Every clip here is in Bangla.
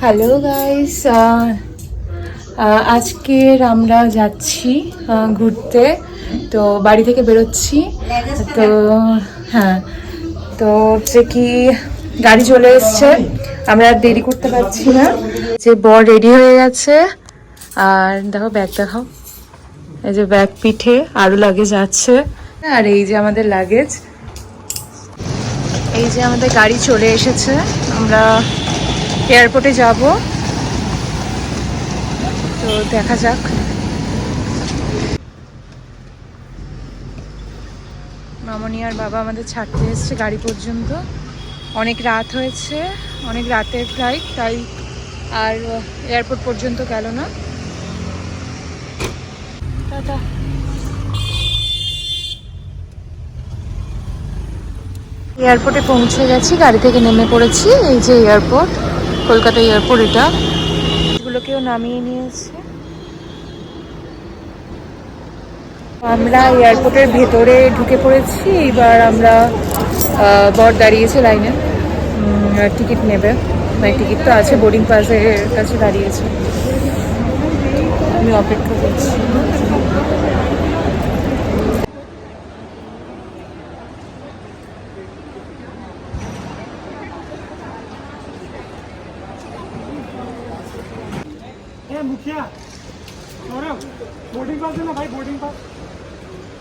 হ্যালো গাইস, আজকে আমরা যাচ্ছি ঘুরতে। তো বাড়ি থেকে বেরোচ্ছি। তো হ্যাঁ, তো হচ্ছে কি গাড়ি চলে এসছে, আমরা আর দেরি করতে পারছি না। যে বর রেডি হয়ে গেছে, আর দেখো ব্যাগ দেখাও, এই যে ব্যাগ পিঠে আরো লাগেজ আছে। আর এই যে আমাদের লাগেজ, এই যে আমাদের গাড়ি চলে এসেছে। আমরা এয়ারপোর্টে যাব, তো দেখা যাক। মামনি আর বাবা আমাদের ছাড়তে এসছে গাড়ি পর্যন্ত। অনেক রাত হয়েছে, অনেক রাতের ফ্লাইট, তাই আর এয়ারপোর্ট পর্যন্ত গেল না। টাটা। এয়ারপোর্টে পৌঁছে গেছি, গাড়ি থেকে নেমে পড়েছি। এই যে এয়ারপোর্ট, কলকাতা এয়ারপোর্ট এটা। এগুলোকেও নামিয়ে নিয়েছে। আমরা এয়ারপোর্টের ভেতরে ঢুকে পড়েছি। এবার আমরা বর দাঁড়িয়েছে লাইনে, টিকিট নেবে। মানে টিকিট তো আছে, বোর্ডিং পাসের কাছে দাঁড়িয়েছে। আমি অপেক্ষা করছি।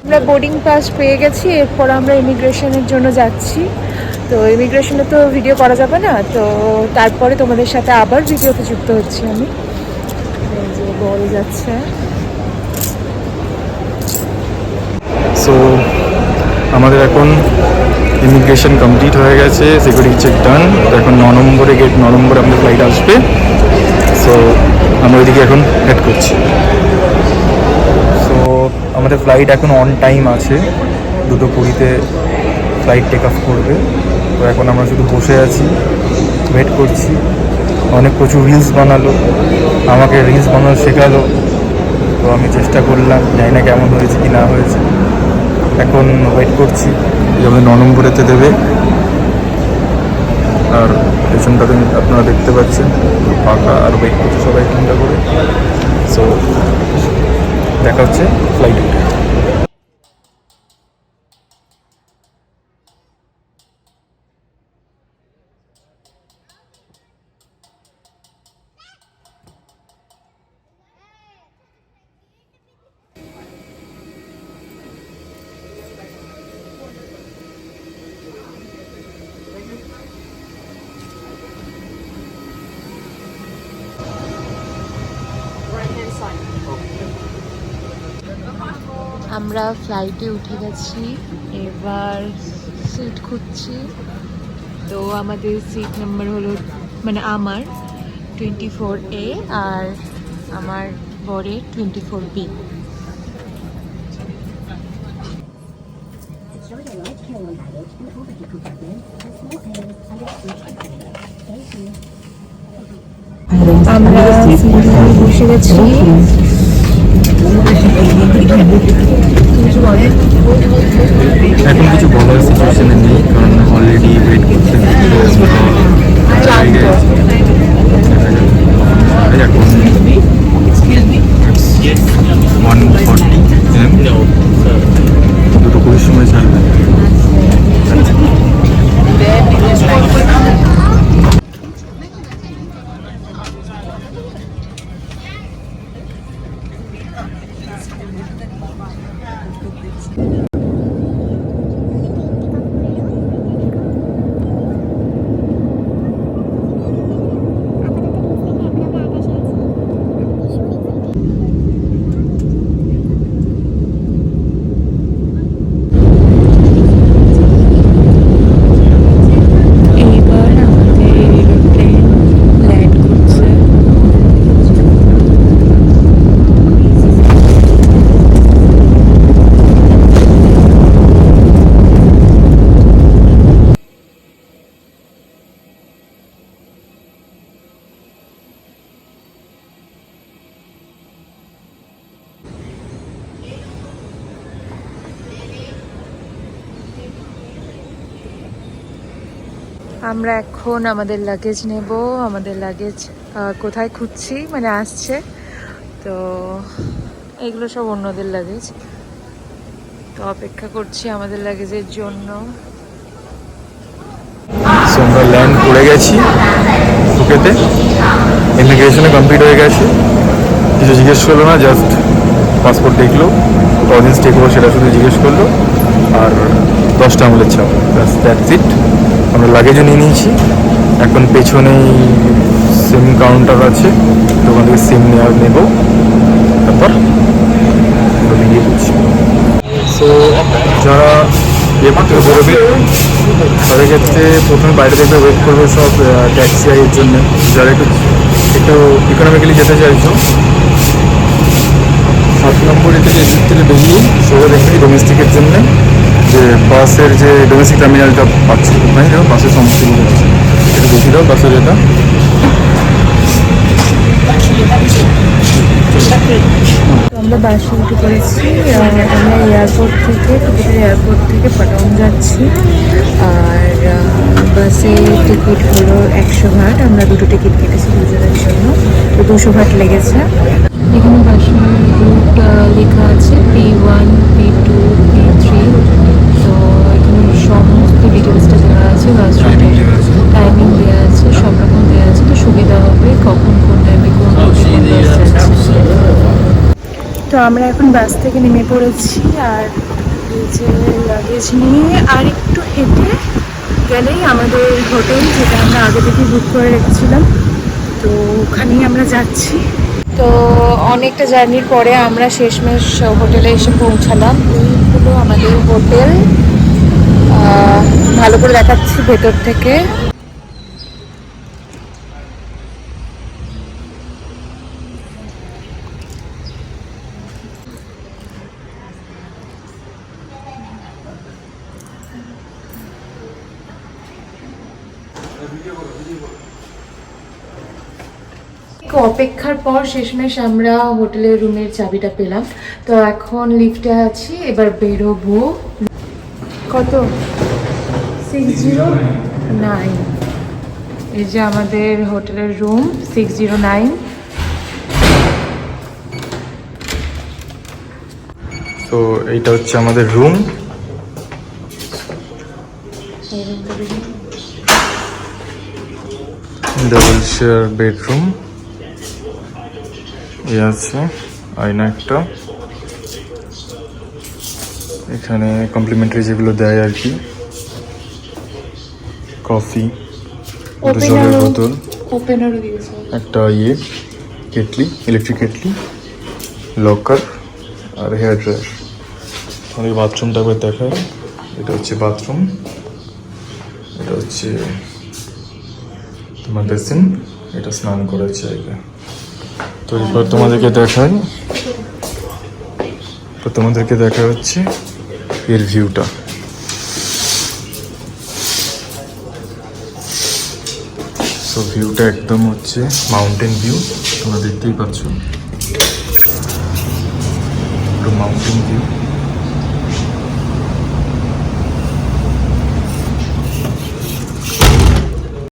আমরা বোর্ডিং পাস পেয়ে গেছি, এরপর আমরা ইমিগ্রেশনের জন্য যাচ্ছি। তো ইমিগ্রেশনে তো ভিডিও করা যাবে না, তো তারপরে তোমাদের সাথে আবার ভিডিওতে যুক্ত হচ্ছি আমি। এই যে বল যাচ্ছে। সো আমাদের এখন ইমিগ্রেশন কমপ্লিট হয়ে গেছে, সিকিউরিটি চেক ডান। তো এখন 9 নম্বরে গেট, 9 নম্বরে আমাদের ফ্লাইট আসবে। সো আমরা ওইদিকে এখন হেড করছি। সো আমাদের ফ্লাইট এখন অন টাইম আছে, 2:20-তে ফ্লাইট টেক অফ করবে। তো এখন আমরা শুধু বসে আছি, ওয়েট করছি। অনেক প্রচুর রিলস বানালো, আমাকে রিলস বানানো শেখালো। তো আমি চেষ্টা করলাম, জানি না কেমন হয়েছে কি না হয়েছে। এখন ওয়েট করছি, যেমন 9 নম্বরেতে দেবে। আর পেছনটাতে আপনারা দেখতে পাচ্ছেন ফাঁকা, আর ওয়েট করছে সবাই চিন্তা করে। সো দেখা হচ্ছে ফ্লাইটে। আমরা ফ্লাইটে উঠে গেছি, এবার সিট খুঁজছি। তো আমাদের সিট নাম্বার হলো, মানে আমার 24A আর আমার বরের 24B। আমরা বসে গেছি। এখন কিছু বলার সিচুয়েশনে নেই, কারণ অলরেডি ওয়েট করতে এখন 1:40 PM, 2:20 সময় ছাড়বে। আমরা এখন আমাদের লাগেজ নেব। আমাদের লাগেজ কোথায় খুঁজছি, মানে আসছে তো, এগুলো সব অন্যদের লাগেজ, তো অপেক্ষা করছি আমাদের লাগেজের জন্য। সো আমরা ল্যান্ড করে গেছি ফুকেতে, ইমিগ্রেশনে কমপ্লিট হয়ে গেছে। কিছু জিজ্ঞেস করলো না, জাস্ট পাসপোর্ট দেখলো, কদিন স্টে করবো সেটা শুধু জিজ্ঞেস করলো, আর 10টা আঙুলের ছাপ, দ্যাটস ইট। আমরা লাগেজও নিয়ে নিয়েছি, এখন পেছনেই সিম কাউন্টার আছে, তো ওখান থেকে সিম নেব, তারপর বেরিয়ে পড়ছি। সো যারা এয়ারপোর্ট থেকে বেরোবে তাদের ক্ষেত্রে প্রথমে বাইরে থেকে ওয়েট করবো সব ট্যাক্সি এর জন্য। যারা একটু ইকোনমিক্যালি যেতে চাইছো, 7 নম্বরে থেকে এদিক থেকে বেরিয়ে সোজা দেখবি ডোমেস্টিকের জন্য যে বাসের যে ডোমেস্টিক টার্মিনালটা পাচ্ছি, ওখানে দেখো বাসের সমস্ত কিছু আছে, এটা দেখি দাও বাসের এটা। আমরা বাসে উঠে পড়েছি। আমরা এয়ারপোর্ট থেকে এয়ারপোর্ট থেকে পাটাউন যাচ্ছি, আর বাসে টিকিট হলো 100 ভাট। আমরা দুটো টিকিট কেটেছি দুজনের জন্য, তো 200 ভাট লেগেছে। এখানে বাসের রুট লেখা আছে P1, P2, P3, তো এখানে সমস্ত ডিটেলসটা দেওয়া আছে, বাস রুটের টাইমিং দেওয়া আছে, সব রকম দেওয়া আছে, তো সুবিধা হবে কখন কোন টাইমে কোন বাস যাচ্ছে। তো আমরা এখন বাস থেকে নেমে পড়েছি, আর এই যে লাগেজ নিয়ে আর একটু হেঁটে গেলেই আমাদের হোটেল, যেটা আমরা আগে থেকে বুক করে রেখেছিলাম, তো ওখানেই আমরা যাচ্ছি। তো অনেকটা জার্নির পরে আমরা শেষমেশ হোটেলে এসে পৌঁছালাম। এই হলো আমাদের হোটেল, ভালো করে দেখাচ্ছি ভেতর থেকে। অপেক্ষার পর শেষমেশ আমরা হোটেলের রুমের চাবিটা পেলাম, তো এখন লিফটে আছি, এবার বেরোবো। কত? 609। এই যে আমাদের হোটেলের রুম 609। তো এইটা হচ্ছে আমাদের রুম, ডাবল শেয়ার বেডরুম। এ আছে আয়না একটা, এখানে কমপ্লিমেন্টারি যেগুলো দেয় আর কি, কফি, জলের বোতল, একটা কেটলি, ইলেকট্রিক কেটলি, লকার আর হেয়ার ড্রায়ার। আমাদের বাথরুমটা একবার দেখায়, এটা হচ্ছে বাথরুম, এটা হচ্ছে তোমার বেসিন, এটা স্নান করার জায়গা। তো এরপর তোমাদেরকে দেখা হচ্ছে এর ভিউটা। সো ভিউটা একদম হচ্ছে মাউন্টেন ভিউ, তোমরা দেখতেই পাচ্ছ, মাউন্টেন ভিউ।